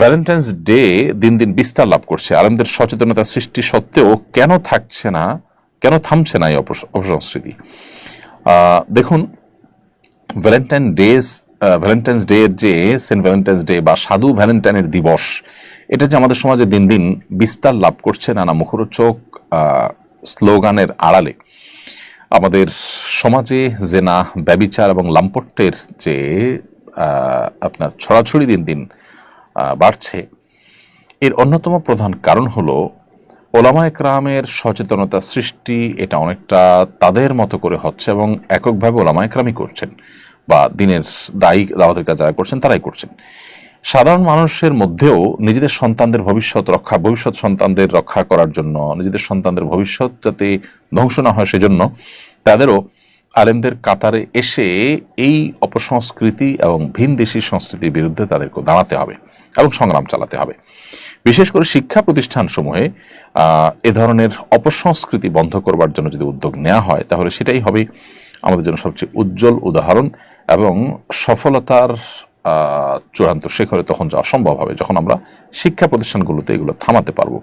Valentine's day দিন দিন বিস্তার লাভ করছে। আলেমদের সচেতনতা সৃষ্টি সত্ত্বেও কেন থামছে না এই অপসংস্কৃতি? দেখুন, ভ্যালেন্টাইন্স ডে এর যে সেন্ট ভ্যালেন্টাইন্স ডে বা সাধু ভ্যালেন্টাইনের দিবস, এটা যে আমাদের সমাজে দিন দিন বিস্তার লাভ করছে নানা মুখরোচক স্লোগানের আড়ালে, আমাদের সমাজে জেনা, ব্যভিচার এবং লাম্পট্যের যে আপনার ছড়াছড়ি দিন দিন বাড়ছে, এর অন্যতম প্রধান কারণ হলো ওলামায়ে কেরামের সচেতনতা সৃষ্টি। এটা অনেকটা তাদের মতো করে হচ্ছে এবং এককভাবে ওলামায়ে কেরামই করছেন, বা দিনের দায়ী দাওয়াতের কাজ যারা করছেন তারাই করছেন। সাধারণ মানুষের মধ্যেও নিজেদের সন্তানদের ভবিষ্যৎ সন্তানদের রক্ষা করার জন্য, নিজেদের সন্তানদের ভবিষ্যৎ যাতে ধ্বংস না হয় সেজন্য তাদেরও আলেমদের কাতারে এসে এই অপসংস্কৃতি এবং ভিনদেশী সংস্কৃতির বিরুদ্ধে তাদেরকে দাঁড়াতে হবে এবং সংগ্রাম চালাতে হবে। বিশেষ করে শিক্ষা প্রতিষ্ঠানসমূহে এ ধরনের অপসংস্কৃতি বন্ধ করবার জন্য যদি উদ্যোগ নেওয়া হয়, তাহলে সেটাই হবে আমাদের জন্য সবচেয়ে উজ্জ্বল উদাহরণ এবং সফলতার চূড়ান্ত শিখরে তখন যাওয়া সম্ভব হবে, যখন আমরা শিক্ষা প্রতিষ্ঠানগুলোতে এগুলো থামাতে পারবো।